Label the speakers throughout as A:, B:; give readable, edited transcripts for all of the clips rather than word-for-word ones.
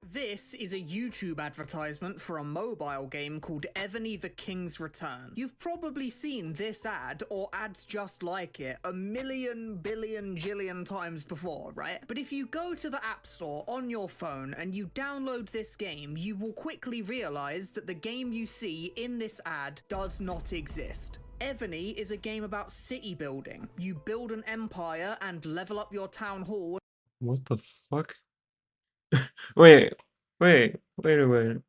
A: This is a YouTube advertisement for a mobile game called Ebony the King's Return. You've probably seen this ad, or ads just like it, a million, billion, jillion times before, right? But if you go to the App Store on your phone and you download this game, you will quickly realize that the game you see in this ad does not exist. Ebony is a game about city building. You build an empire and level up your town hall.
B: What the fuck? Wait, wait a minute.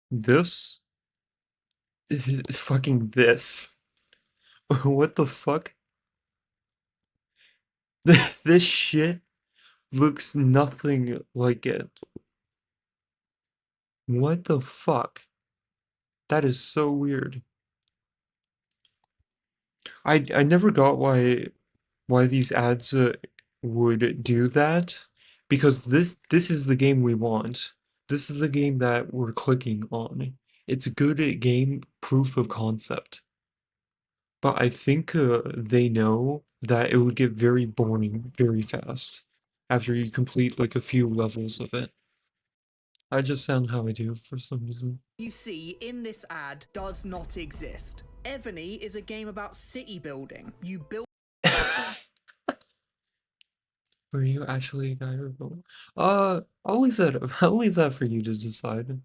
B: This is fucking this. What the fuck? This shit looks nothing like it. What the fuck? That is so weird. I never got why these ads would do that, because this is the game we want. This is the game that we're clicking on. It's a good game proof of concept. But I think they know that it would get very boring very fast after you complete like a few levels of it. I just sound how I do for some reason.
A: You see in this ad does not exist. Ebony is a game about city building. You build
B: Were you actually a guy or a girl? I'll leave that I'll leave that for you to decide.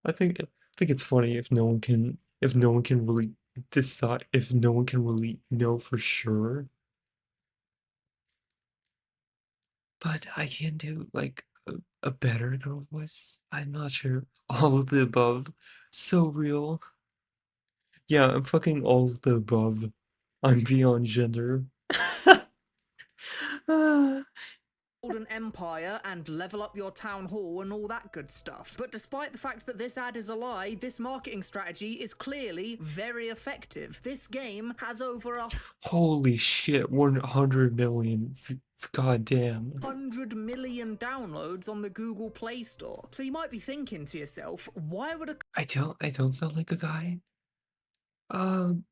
B: I think it's funny if no one can really decide, if no one can really know for sure. But I can do like a better girl voice. I'm not sure. All of the above. So real. Yeah, I'm fucking all of the above. I'm beyond gender. Ah.
A: an empire and level up your town hall and all that good stuff. But despite the fact that this ad is a lie, this marketing strategy is clearly very effective. This game has over
B: Holy shit, 100 million. God damn.
A: 100 million downloads on the Google Play Store. So you might be thinking to yourself, why would a
B: I don't sound like a guy. Um,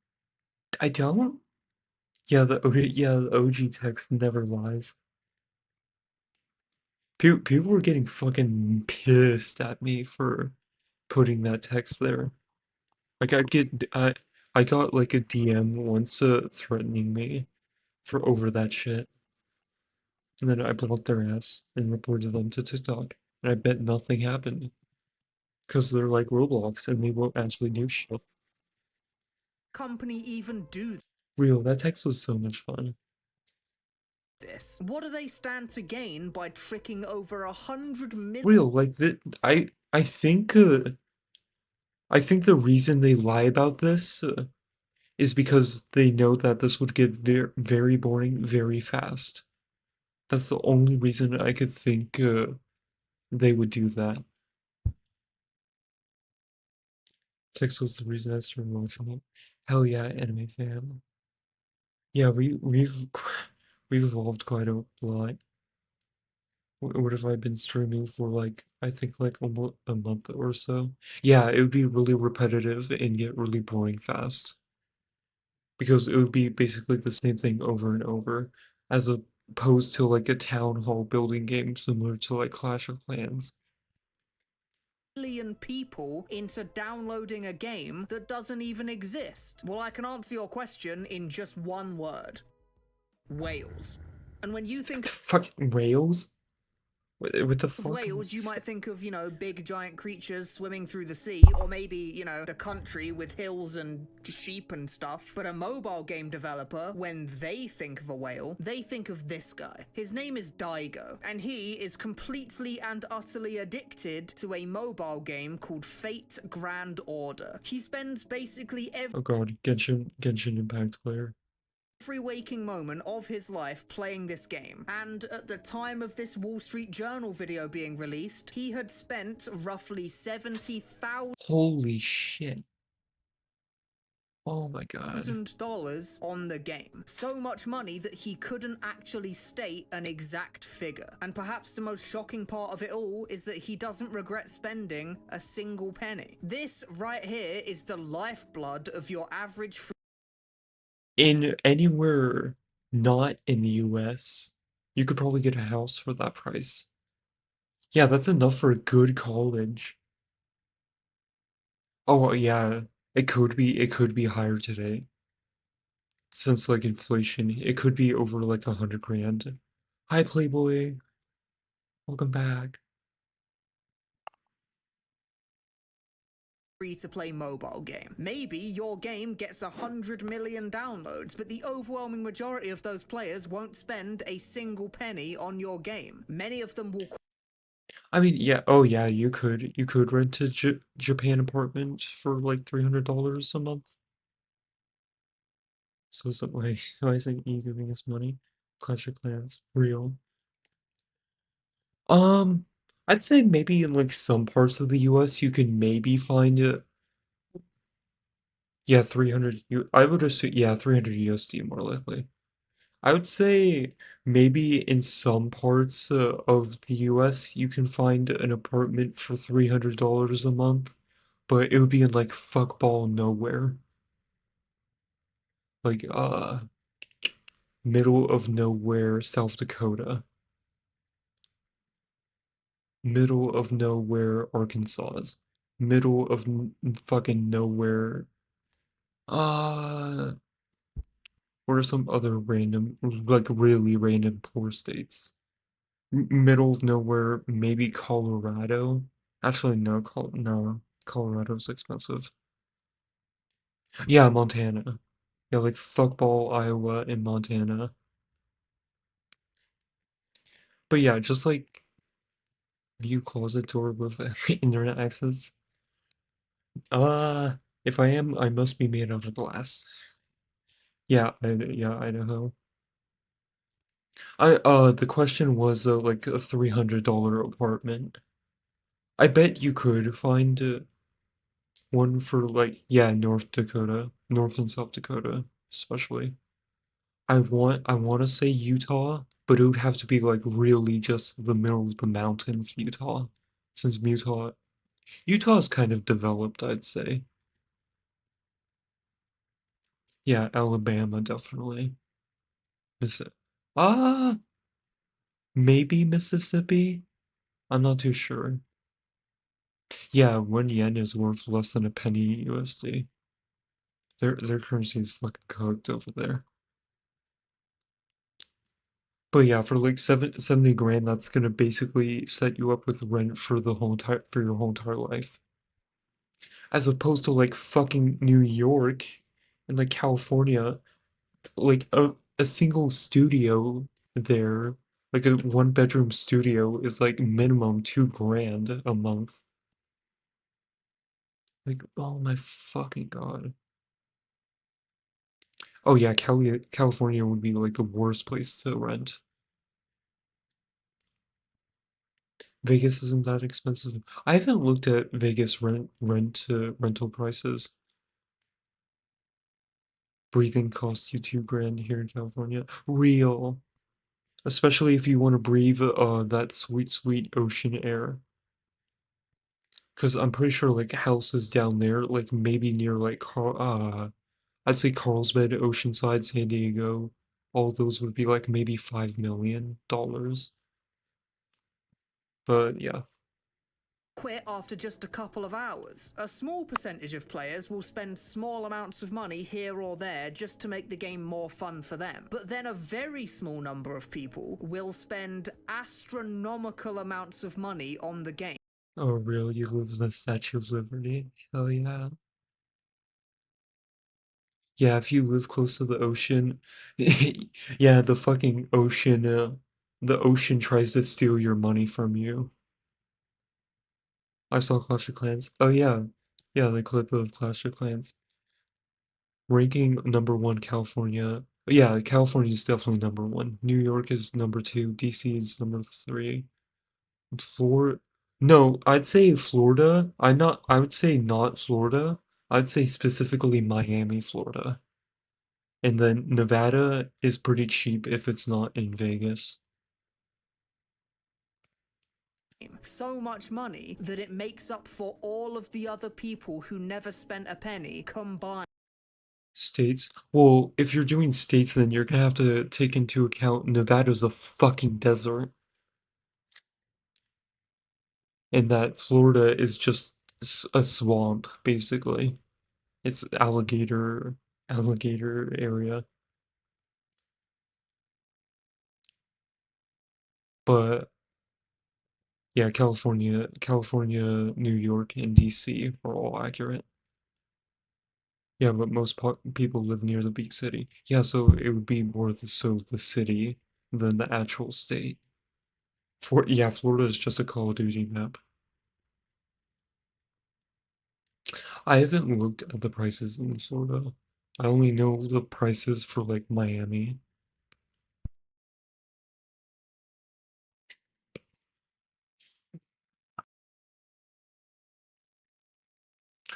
B: I don't? Yeah, the OG text never lies. People were getting fucking pissed at me for putting that text there. Like I got like a DM once threatening me for over that shit. And then I blocked their ass and reported them to TikTok. And I bet nothing happened. Because they're like Roblox and they won't actually do shit.
A: company even do
B: Real, that text was so much fun.
A: this? What do they stand to gain by tricking over 100 million?
B: Real, like that I think the reason they lie about this is because they know that this would get very boring very fast. That's the only reason I could think they would do that. Text was the reason I started watching it. Hell yeah, anime fan. Yeah, we've evolved quite a lot. What have I been streaming for, like, I think like almost a month or so? Yeah, it would be really repetitive and get really boring fast. Because it would be basically the same thing over and over, as opposed to like a town hall building game similar to like Clash of Clans.
A: Million people into downloading a game that doesn't even exist? Well, I can answer your question in just one word. Whales. And when you think
B: Fucking Rails? What the
A: of
B: fuck?
A: whales, you might think of, big giant creatures swimming through the sea, or maybe, the country with hills and sheep and stuff. But a mobile game developer, when they think of a whale, they think of this guy. His name is Daigo, and he is completely and utterly addicted to a mobile game called Fate Grand Order. He spends basically
B: Oh god, Genshin Impact player.
A: every waking moment of his life playing this game, and at the time of this Wall Street Journal video being released, he had spent roughly $70,000
B: Holy shit. Oh my god.
A: on the game. So much money that he couldn't actually state an exact figure. And perhaps the most shocking part of it all is that he doesn't regret spending a single penny. This right here is the lifeblood of your average
B: In anywhere not in the US. You could probably get a house for that price. Yeah, that's enough for a good college. Oh yeah, it could be higher today. Since like inflation, it could be over like 100 grand. Hi Playboy, welcome back.
A: Free-to-play mobile game. Maybe your game gets 100 million downloads, but the overwhelming majority of those players won't spend a single penny on your game. Many of them will
B: I mean, yeah, oh yeah, you could rent a Japan apartment for like $300 a month. So it's like, why isn't E giving us money? Clash of Clans, real. Um, I'd say maybe in like some parts of the US you can maybe find it. Yeah, 300 I would assume, yeah, 300 USD more likely. I would say maybe in some parts of the US you can find an apartment for $300 a month, but it would be in like fuckball nowhere. Like middle of nowhere, South Dakota. Middle of nowhere, Arkansas. Middle of fucking nowhere. Uh, what are some other random, like really random poor states? Middle of nowhere, maybe Colorado. Actually, no, no, Colorado's expensive. Yeah, Montana. Yeah, like fuckball, Iowa, and Montana. But yeah, just like view closet door with internet access. Uh, if I am, I must be made out of glass. Yeah, yeah, Idaho. The question was like a $300 apartment. I bet you could find one for like, yeah, North Dakota, North and South Dakota, especially. I want to say Utah, but it would have to be like really just the middle of the mountains, Utah. Since Utah is kind of developed, I'd say. Yeah, Alabama definitely. Miss ah, maybe Mississippi. I'm not too sure. Yeah, 1 yen is worth less than a penny USD. Their currency is fucking cooked over there. But yeah, for like 70 grand, that's gonna basically set you up with rent for the whole entire for your whole entire life. As opposed to like fucking New York and like California, like a single studio there, like a one bedroom studio is like minimum 2 grand a month. Like, oh my fucking God. Oh yeah, California would be like the worst place to rent. Vegas isn't that expensive. I haven't looked at Vegas rental prices. Breathing costs you 2 grand here in California. Real. Especially if you want to breathe that sweet, sweet ocean air. Because I'm pretty sure like houses down there, like maybe near like I'd say Carlsbad, Oceanside, San Diego, all those would be like maybe $5 million. But yeah.
A: quit after just a couple of hours. A small percentage of players will spend small amounts of money here or there just to make the game more fun for them. But then a very small number of people will spend astronomical amounts of money on the game.
B: Oh, real, you live in the Statue of Liberty. Hell yeah. Yeah, if you live close to the ocean, yeah, the ocean tries to steal your money from you. I saw Clash of Clans. Oh yeah, yeah, the clip of Clash of Clans. Ranking number one, California. Yeah, California is definitely number one. New York is number two. DC is number three. Florida. No, I'd say Florida. I would say not Florida. I'd say specifically Miami, Florida. And then Nevada is pretty cheap if it's not in Vegas.
A: So much money that it makes up for all of the other people who never spent a penny combined.
B: States. Well, if you're doing states, then you're gonna have to take into account Nevada's a fucking desert, and that Florida is just a swamp, basically. It's alligator area. But yeah, California, New York, and DC are all accurate. Yeah, but most people live near the big city. Yeah, so it would be more the city than the actual state. Yeah, Florida is just a Call of Duty map. I haven't looked at the prices in Florida. I only know the prices for like Miami.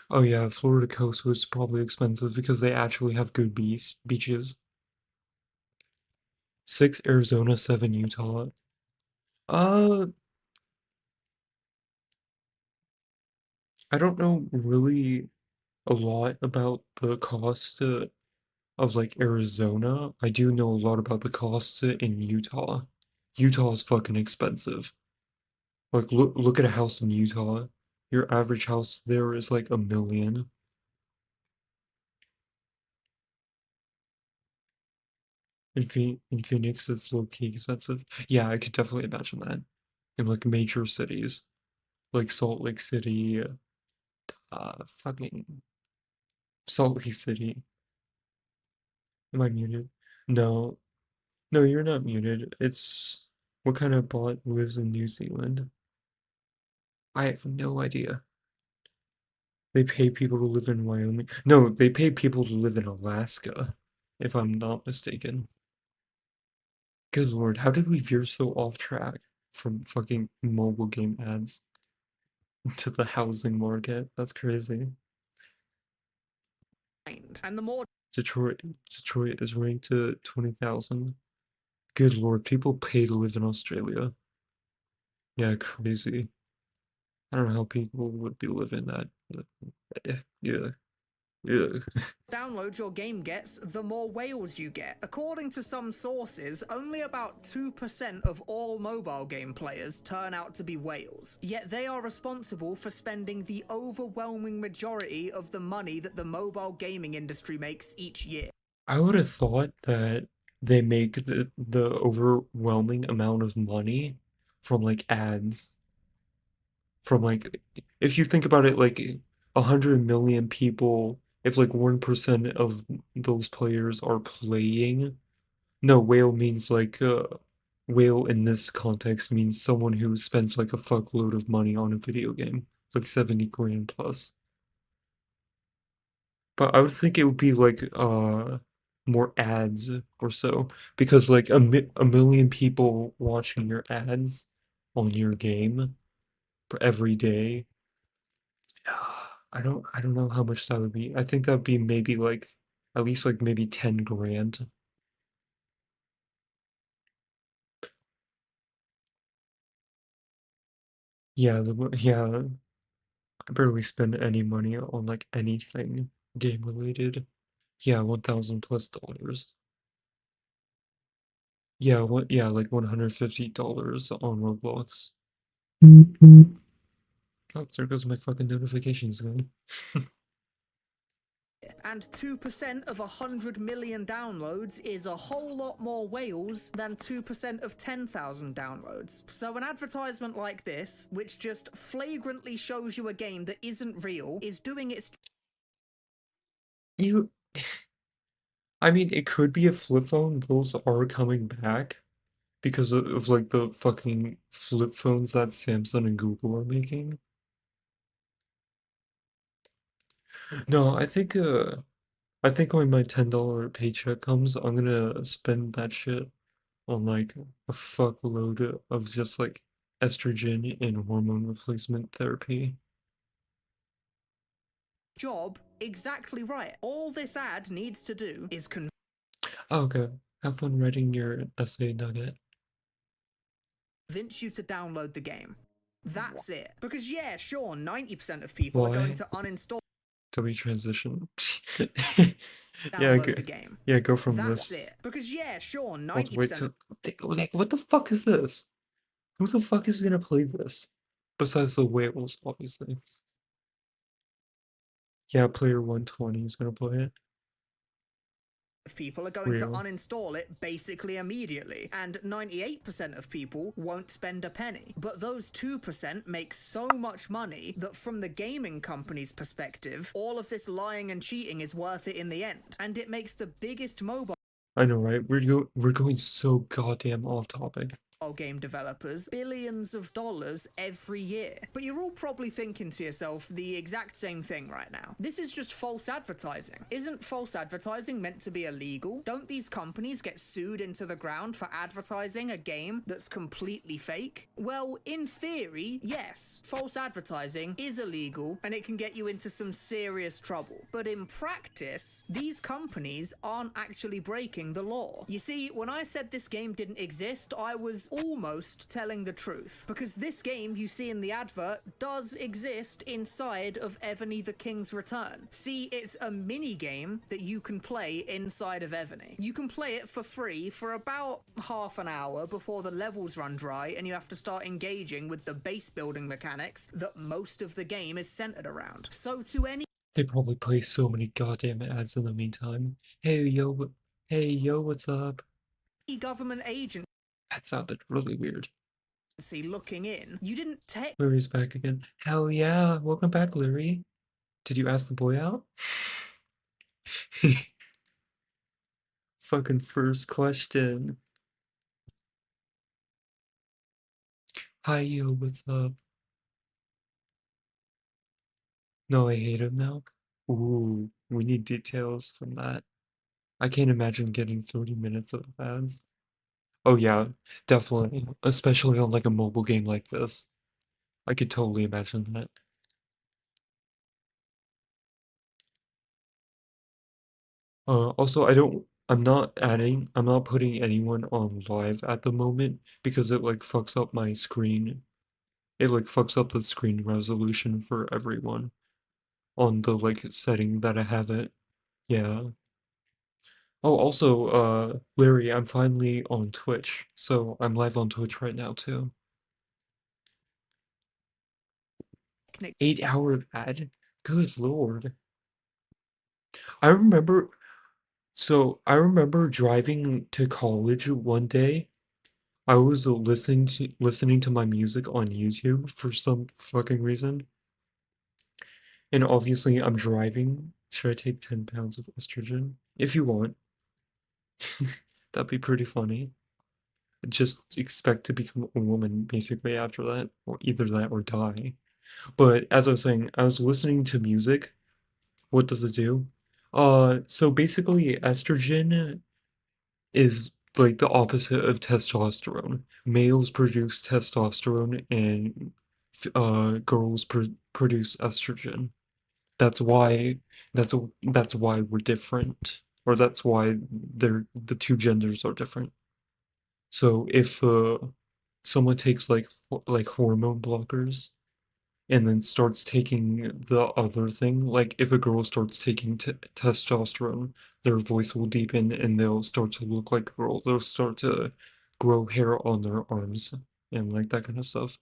B: Oh yeah, Florida coast was probably expensive because they actually have good beaches. 6 Arizona, 7 Utah. Uh, I don't know really a lot about the cost of like Arizona. I do know a lot about the costs in Utah. Utah is fucking expensive. Like look at a house in Utah. Your average house there is like 1 million. In Phoenix, it's low-key expensive. Yeah, I could definitely imagine that. In like major cities, like Salt Lake City, fucking Salt Lake City. Am I muted? No, no, you're not muted. It's what kind of bot lives in New Zealand? I have no idea. They pay people to live in Wyoming. No, they pay people to live in Alaska, if I'm not mistaken. Good lord, how did we veer so off track from fucking mobile game ads to the housing market? That's crazy.
A: And the more
B: Detroit is ranked to 20,000. Good lord, people pay to live in Australia. Yeah, crazy. I don't know how people would be living that. Yeah, yeah.
A: downloads your game gets, the more whales you get. According to some sources, only about 2% of all mobile game players turn out to be whales. Yet they are responsible for spending the overwhelming majority of the money that the mobile gaming industry makes each year.
B: I would have thought that they make the overwhelming amount of money from like ads. From like, if you think about it, like 100 million people, if like 1% of those players are playing, no, whale means like whale in this context means someone who spends like a fuckload of money on a video game, like 70 grand plus. But I would think it would be like more ads or so because like a million people watching your ads on your game for every day. I don't know how much that would be. I think that'd be maybe like at least like maybe 10 grand. Yeah, yeah, I barely spend any money on like anything game related. Yeah, 1,000 plus dollars. Yeah, like $150 on Roblox. Oh, there goes my fucking notifications again.
A: And 2% of 100 million downloads is a whole lot more whales than 2% of 10,000 downloads. So an advertisement like this, which just flagrantly shows you a game that isn't real, is doing its
B: You, I mean, it could be a flip phone. Those are coming back because of like the fucking flip phones that Samsung and Google are making. No, I think when my $10 paycheck comes, I'm gonna spend that shit on like a fuckload of just like estrogen and hormone replacement therapy.
A: job exactly right. All this ad needs to do is
B: Oh, okay. Have fun writing your essay, Nugget.
A: convince you to download the game. That's it. Because yeah, sure, 90% of people are going
B: Why?
A: to uninstall
B: W transition. Yeah,
A: download the game.
B: yeah, go from
A: That's
B: this
A: it. Because yeah, sure,
B: all the way
A: 90% of
B: to like what the fuck is this? Who the fuck is gonna play this? Besides the whales, obviously. Yeah, player 120 is gonna play it.
A: people are going to
B: Real.
A: uninstall it basically immediately, and 98% of people won't spend a penny. But those 2% make so much money that from the gaming company's perspective, all of this lying and cheating is worth it in the end, and it makes the biggest mobile
B: I know, right? We're going so goddamn off topic.
A: game developers billions of dollars every year. But you're all probably thinking to yourself the exact same thing right now. This is just false advertising. Isn't false advertising meant to be illegal? Don't these companies get sued into the ground for advertising a game that's completely fake? Well, in theory, yes. False advertising is illegal and it can get you into some serious trouble. But in practice, these companies aren't actually breaking the law. You see, when I said this game didn't exist, I was almost telling the truth, because this game you see in the advert does exist inside of Evany the King's Return. See, it's a mini game that you can play inside of Evany. You can play it for free for about half an hour before the levels run dry and you have to start engaging with the base building mechanics that most of the game is centered around. So to any
B: They probably play so many goddamn ads in the meantime. Hey yo, what's up?
A: government agency
B: That sounded really weird.
A: looking in, you didn't
B: Larry's back again. Hell yeah, welcome back, Larry. Did you ask the boy out? Fucking first question. Hi yo, what's up? No, I hate him now. Ooh, we need details from that. I can't imagine getting 30 minutes of ads. Oh yeah, definitely. Especially on like a mobile game like this. I could totally imagine that. Also, I'm not putting anyone on live at the moment because it like fucks up my screen. It like fucks up the screen resolution for everyone on the like setting that I have it. Yeah. Oh, also, Larry, I'm finally on Twitch, so I'm live on Twitch right now too. 8-hour ad? Good lord. I remember, I remember driving to college one day. I was listening to my music on YouTube for some fucking reason. And obviously I'm driving. Should I take 10 pounds of estrogen? If you want. That'd be pretty funny. Just expect to become a woman basically after that, or either that or die. But as I was saying, I was listening to music. What does it do? So basically estrogen is like the opposite of testosterone. Males produce testosterone and girls produce estrogen. That's why that's why we're different, or that's why the two genders are different. So if someone takes like hormone blockers and then starts taking the other thing, like if a girl starts taking testosterone, their voice will deepen and they'll start to look like a girl. They'll start to grow hair on their arms and like that kind of stuff.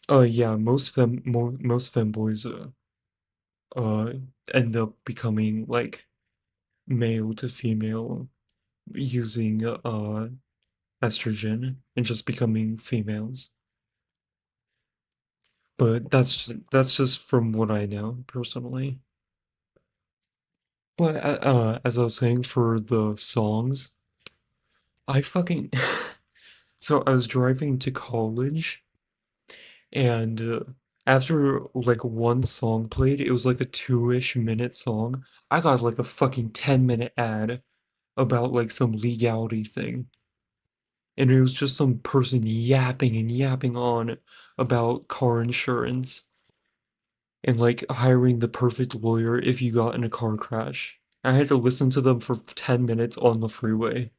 B: Yeah, most femboys uh end up becoming like male to female using estrogen and just becoming females. But that's just from what I know personally. But as I was saying, for the songs, I fucking so I was driving to college, and after like one song played, it was like a 2-ish minute song. I got like a fucking 10-minute ad about like some legality thing, and it was just some person yapping and yapping on about car insurance and like hiring the perfect lawyer if you got in a car crash. I had to listen to them for 10 minutes on the freeway.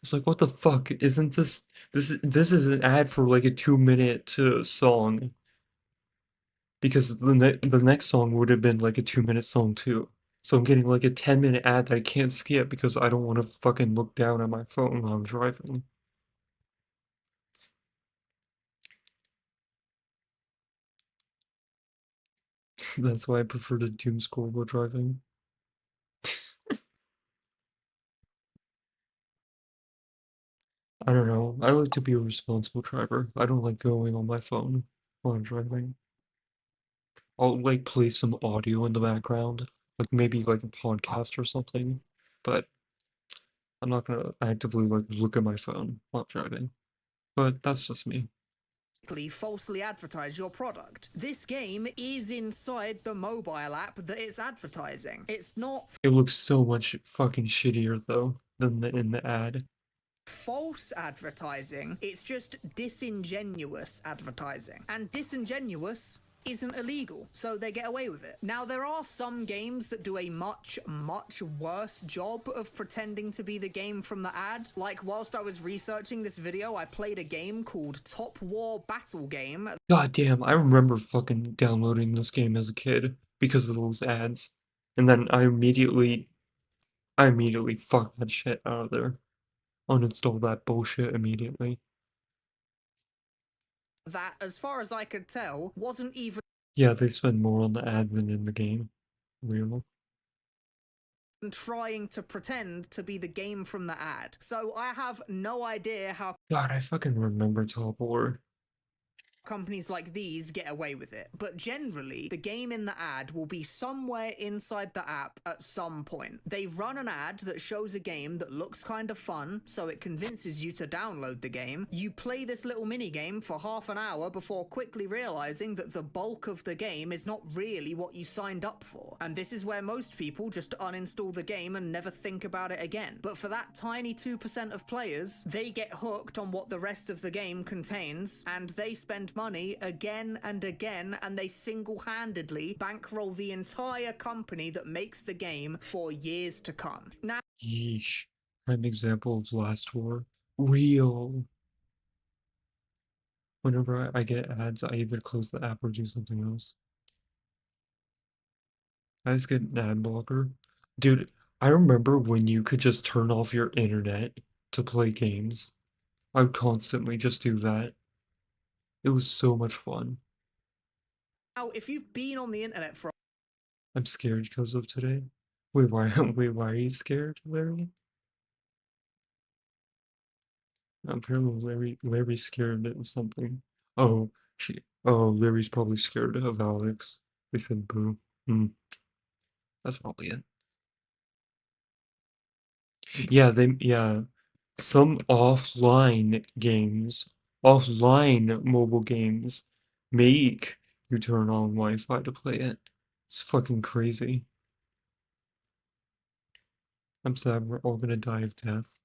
B: It's like, what the fuck? Isn't this is an ad for like a 2-minute song? because the next song would have been like a 2-minute song too. So I'm getting like a 10-minute ad that I can't skip because I don't want to fucking look down at my phone while I'm driving. That's why I prefer to doom scroll while driving. I don't know. I like to be a responsible driver. I don't like going on my phone while I'm driving. I'll like play some audio in the background, like maybe like a podcast or something, but I'm not gonna actively like look at my phone while driving. But that's just me.
A: falsely advertise your product. This game is inside the mobile app that it's advertising. It's not
B: It looks so much fucking shittier though than in the ad.
A: false advertising, it's just disingenuous advertising. And disingenuous isn't illegal, so they get away with it. Now, there are some games that do a much, much worse job of pretending to be the game from the ad. Like, whilst I was researching this video, I played a game called Top War Battle Game.
B: God damn, I remember fucking downloading this game as a kid because of those ads. And then I immediately fucked that shit out of there. Uninstall that bullshit immediately.
A: That, as far as I could tell, wasn't even
B: Yeah, they spend more on the ad than in the game. Real.
A: trying to pretend to be the game from the ad. So I have no idea how
B: God, I fucking remember Top War.
A: companies like these get away with it. But generally, the game in the ad will be somewhere inside the app at some point. They run an ad that shows a game that looks kind of fun, so it convinces you to download the game. You play this little mini game for half an hour before quickly realizing that the bulk of the game is not really what you signed up for. And this is where most people just uninstall the game and never think about it again. But for that tiny 2% of players, they get hooked on what the rest of the game contains, and they spend money again and again, and they single-handedly bankroll the entire company that makes the game for years to come. Now,
B: Yeesh. Prime example of Last War. Real. Whenever I get ads, I either close the app or do something else. I just get an ad blocker. Dude, I remember when you could just turn off your internet to play games. I would constantly just do that. It was so much fun.
A: if you've been on the internet for
B: I'm scared because of today. Wait, why wait, why are you scared, Larry? Apparently Larry's scared of something. Oh, Larry's probably scared of Alex. They said boo. Hmm, that's probably it. Yeah. Some offline mobile games make you turn on Wi-Fi to play it. It's fucking crazy. I'm sad we're all gonna die of death.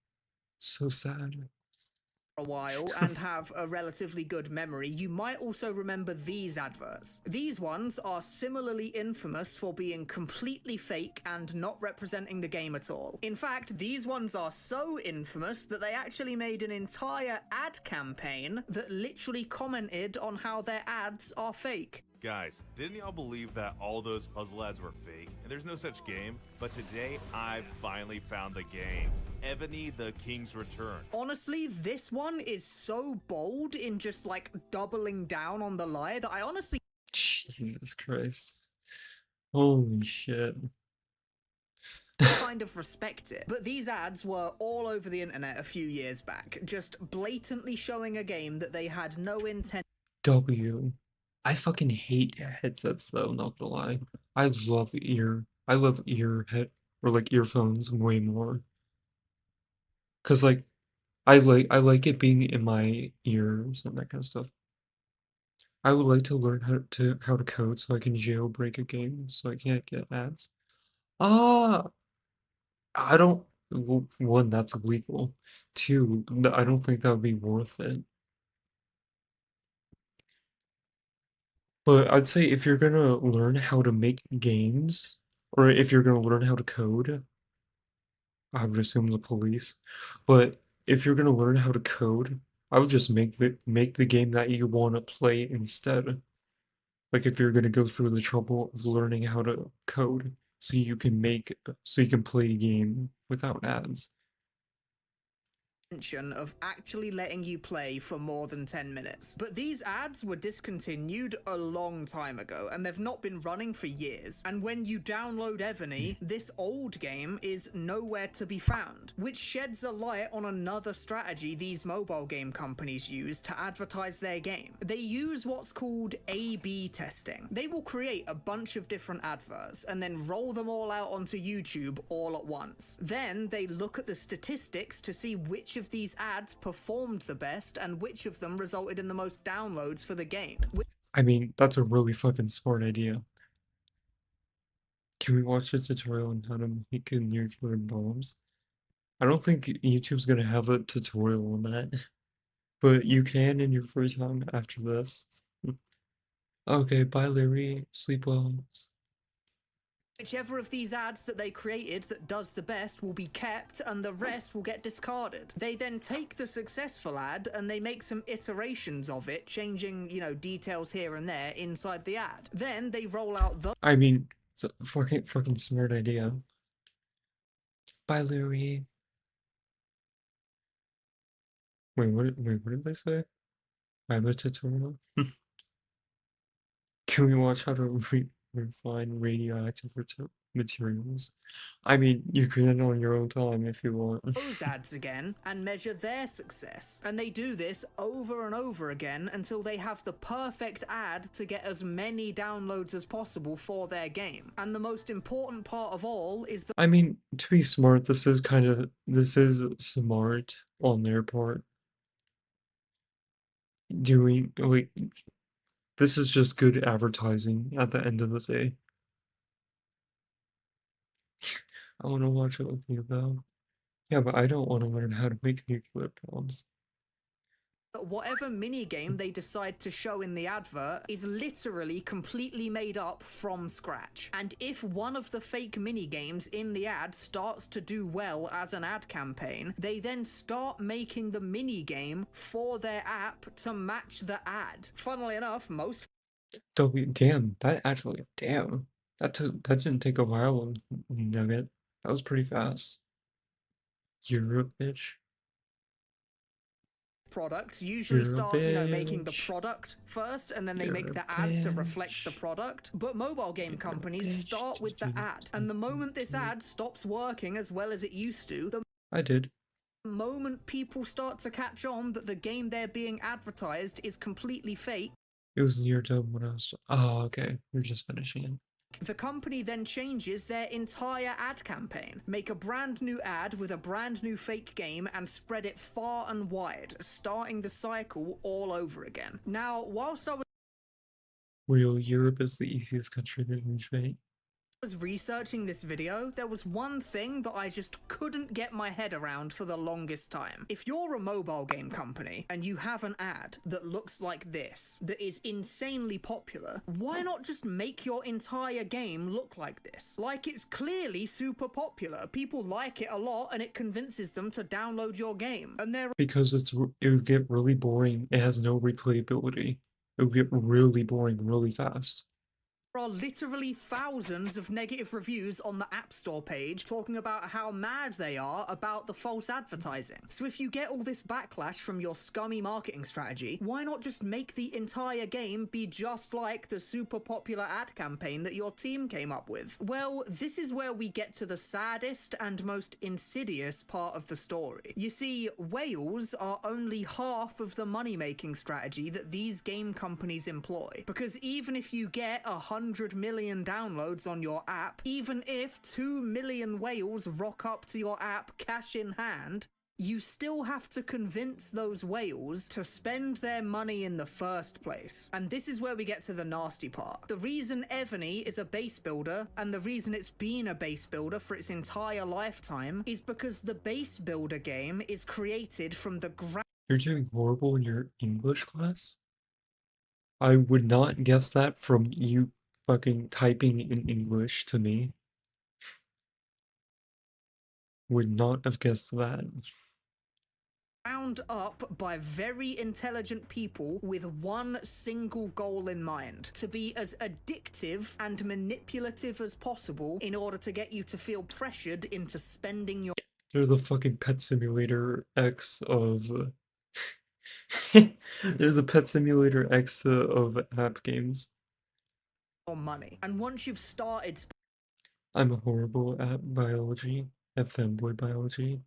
B: So sad.
A: a while and have a relatively good memory, you might also remember these adverts. These ones are similarly infamous for being completely fake and not representing the game at all. In fact, these ones are so infamous that they actually made an entire ad campaign that literally commented on how their ads are fake.
C: Guys, didn't y'all believe that all those puzzle ads were fake? And there's no such game? But today, I finally found the game. Ebony the King's Return.
A: Honestly, this one is so bold in just like doubling down on the lie that I honestly
B: Jesus Christ. Holy shit.
A: kind of respect it. But these ads were all over the internet a few years back, just blatantly showing a game that they had no intent.
B: I fucking hate headsets though, not gonna lie. I love or like earphones way more. Cause like I like it being in my ears and that kind of stuff. I would like to learn how to code so I can jailbreak a game so I can't get ads. Ah, I don't. Well, one, that's illegal. Two, I don't think that would be worth it. But I'd say if you're gonna learn how to make games, or if you're gonna learn how to code, I would assume the police. But if you're gonna learn how to code, I would just make the game that you want to play instead. Like if you're gonna go through the trouble of learning how to code so you can play a game without ads.
A: Of actually letting you play for more than 10 minutes. But these ads were discontinued a long time ago, and they've not been running for years. And when you download Evany, this old game is nowhere to be found, which sheds a light on another strategy these mobile game companies use to advertise their game. They use what's called A/B testing. They will create a bunch of different adverts and then roll them all out onto YouTube all at once. Then they look at the statistics to see which of these ads performed the best and which of them resulted in the most downloads for the game.
B: I mean, that's a really fucking smart idea. Can we watch a tutorial on how to make a nuclear bombs? I don't think YouTube's gonna have a tutorial on that, but you can in your free time after this. Okay, bye Larry, sleep well.
A: Whichever of these ads that they created that does the best will be kept and the rest will get discarded. They then take the successful ad and they make some iterations of it, changing, details here and there inside the ad. Then they roll out the
B: I mean, it's a fucking smart idea. Bye Larry. Wait, what did they say? I have a tutorial? Can we watch how to refine radioactive materials? I mean, you can on your own time if you want.
A: those ads again and measure their success. And they do this over and over again until they have the perfect ad to get as many downloads as possible for their game. And the most important part of all is that
B: I mean, to be smart, this is smart on their part. This is just good advertising at the end of the day. I want to watch it with you though. Yeah, but I don't want to learn how to make nuclear bombs.
A: whatever minigame they decide to show in the advert is literally completely made up from scratch. And if one of the fake minigames in the ad starts to do well as an ad campaign, they then start making the minigame for their app to match the ad. Funnily enough, most
B: Damn, that didn't take a while, Nugget. That was pretty fast. Europe, bitch.
A: products usually
B: You're a
A: start, making the
B: bitch.
A: product first and then they
B: You're
A: make
B: a
A: the ad to reflect the
B: bitch.
A: product. But mobile game
B: You're a
A: companies
B: bitch.
A: start with the ad. And the moment this ad stops working as well as it used to, the
B: I did.
A: moment people start to catch on that the game they're being advertised is completely fake,
B: It was near done when I was. Oh, okay. We're just finishing it.
A: the company then changes their entire ad campaign, make a brand new ad with a brand new fake game and spread it far and wide, starting the cycle all over again. Now, whilst I
B: Real Europe is the easiest country to reach, mate.
A: was researching this video, there was one thing that I just couldn't get my head around for the longest time. If you're a mobile game company and you have an ad that looks like this, that is insanely popular, why not just make your entire game look like this? Like, it's clearly super popular. People like it a lot and it convinces them to download your game. And there
B: Because it would get really boring. It has no replayability. It would get really boring really fast.
A: are literally thousands of negative reviews on the App Store page talking about how mad they are about the false advertising. So if you get all this backlash from your scummy marketing strategy, why not just make the entire game be just like the super popular ad campaign that your team came up with? Well, this is where we get to the saddest and most insidious part of the story. You see, whales are only half of the money-making strategy that these game companies employ. Because even if you get 100 million downloads on your app, even if 2 million whales rock up to your app cash in hand, you still have to convince those whales to spend their money in the first place. And this is where we get to the nasty part. The reason Evany is a base builder, and the reason it's been a base builder for its entire lifetime, is because the base builder game is created from the
B: You're doing horrible in your English class? I would not guess that from you fucking typing in English to me. Would not have guessed that.
A: wound up by very intelligent people with one single goal in mind: to be as addictive and manipulative as possible in order to get you to feel pressured into spending your
B: They're the fucking Pet Simulator X of. They're the Pet Simulator X of app games.
A: money. And once you've started
B: I'm horrible at biology, at fanboy biology.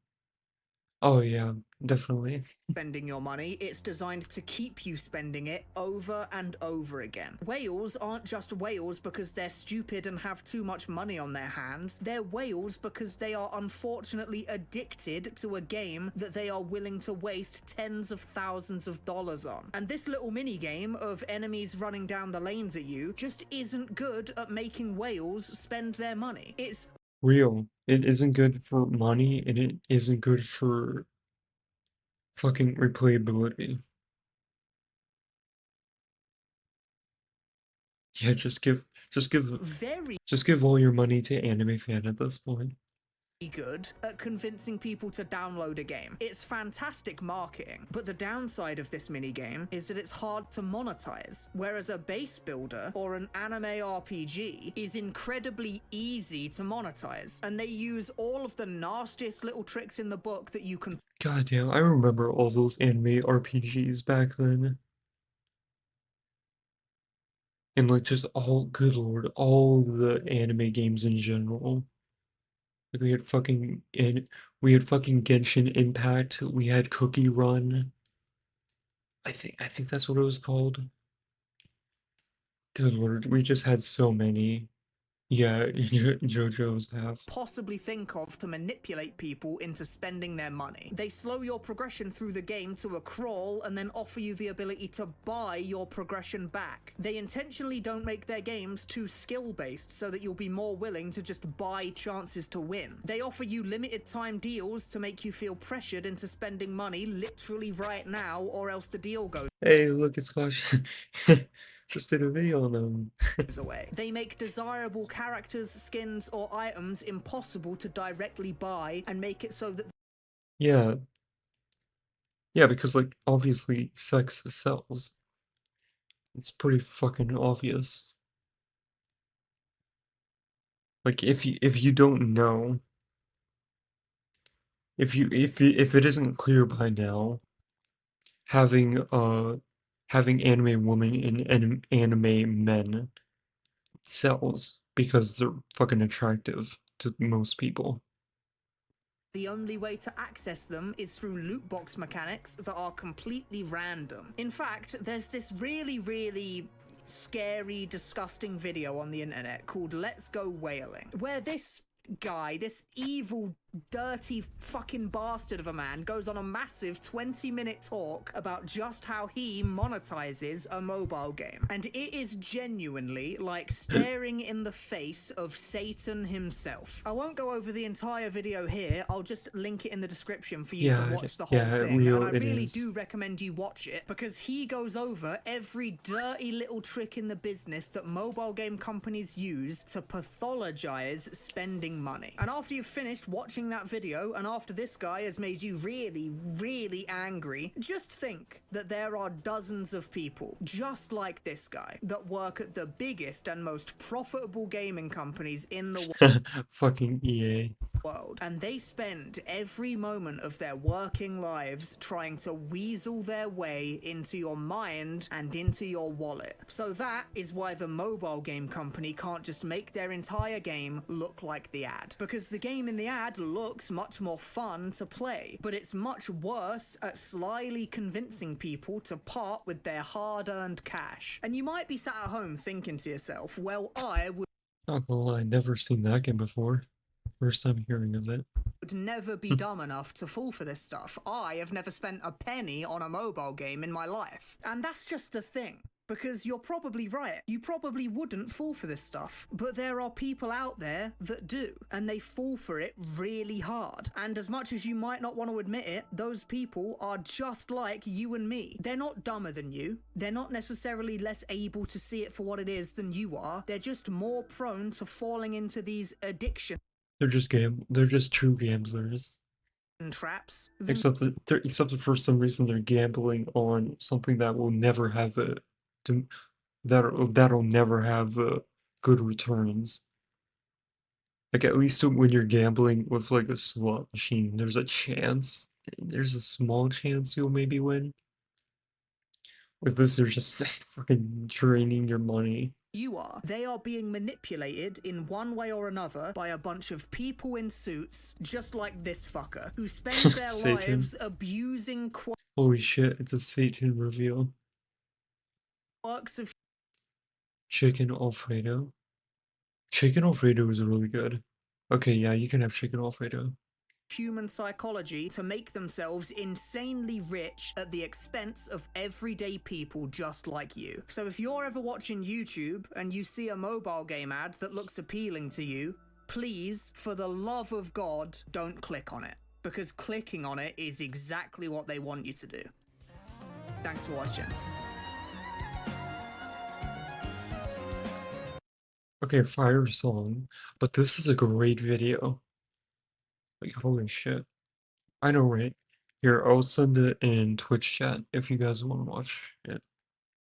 B: Oh yeah, definitely.
A: spending your money, it's designed to keep you spending it over and over again. Whales aren't just whales because they're stupid and have too much money on their hands. They're whales because they are unfortunately addicted to a game that they are willing to waste tens of thousands of dollars on. And this little mini game of enemies running down the lanes at you just isn't good at making whales spend their money. It's
B: Real. It isn't good for money, and it isn't good for fucking replayability. Yeah, just give
A: very
B: all your money to Anime Fan at this point.
A: good at convincing people to download a game. It's fantastic marketing, but the downside of this minigame is that it's hard to monetize, whereas a base builder or an anime RPG is incredibly easy to monetize, and they use all of the nastiest little tricks in the book that you can
B: God damn, I remember all those anime RPGs back then. And like just all, good lord, all the anime games in general. Like we had fucking Genshin Impact, we had Cookie Run. I think that's what it was called. Good lord, we just had so many. Yeah, JoJo's have.
A: possibly think of to manipulate people into spending their money. They slow your progression through the game to a crawl and then offer you the ability to buy your progression back. They intentionally don't make their games too skill-based so that you'll be more willing to just buy chances to win. They offer you limited time deals to make you feel pressured into spending money literally right now, or else the deal goes
B: Hey, look, it's Clash. Just did a video on them.
A: away. They make desirable characters, skins, or items impossible to directly buy and make it so that
B: Yeah. Yeah, because like obviously sex sells. It's pretty fucking obvious. Like if you don't know, if it isn't clear by now, having anime women and anime men sells because they're fucking attractive to most people.
A: the only way to access them is through loot box mechanics that are completely random. In fact, there's this really scary, disgusting video on the internet called Let's Go Whaling, where this guy, this evil, dirty fucking bastard of a man, goes on a massive 20-minute talk about just how he monetizes a mobile game. And it is genuinely like staring in the face of Satan himself. I won't go over the entire video here, I'll just link it in the description for you to watch the whole thing.
B: Real,
A: and I really
B: is.
A: do recommend you watch it, because he goes over every dirty little trick in the business that mobile game companies use to pathologize spending money. And after you've finished watching that video, and after this guy has made you really angry, just think that there are dozens of people just like this guy that work at the biggest and most profitable gaming companies in the
B: Fucking EA.
A: world, and they spend every moment of their working lives trying to weasel their way into your mind and into your wallet. So that is why the mobile game company can't just make their entire game look like the ad, because the game in the ad looks much more fun to play, but it's much worse at slyly convincing people to part with their hard-earned cash. And you might be sat at home thinking to yourself, well, I would
B: Not gonna lie, never seen that game before. First time hearing of it.
A: never be dumb enough to fall for this stuff. I have never spent a penny on a mobile game in my life. And that's just the thing. Because you're probably right. You probably wouldn't fall for this stuff. But there are people out there that do. And they fall for it really hard. And as much as you might not want to admit it, those people are just like you and me. They're not dumber than you. They're not necessarily less able to see it for what it is than you are. They're just more prone to falling into these addictions.
B: They're just true gamblers.
A: traps, the
B: Except that for some reason they're gambling on something that will never have that'll never have good returns. Like at least when you're gambling with like a slot machine, there's a small chance you'll maybe win. With this, they're just fucking draining your money.
A: They are being manipulated in one way or another by a bunch of people in suits, just like this fucker, who spend their
B: Satan.
A: lives abusing
B: Holy shit, it's a Satan reveal.
A: quirks of
B: Chicken Alfredo. Chicken Alfredo is really good. Okay, yeah, you can have chicken Alfredo.
A: human psychology to make themselves insanely rich at the expense of everyday people just like you. So if you're ever watching YouTube and you see a mobile game ad that looks appealing to you, please, for the love of God, don't click on it. Because clicking on it is exactly what they want you to do. Thanks for watching.
B: Okay, fire song, but this is a great video. Like, holy shit. I know, right? Here, I'll send it in Twitch chat if you guys want to watch it.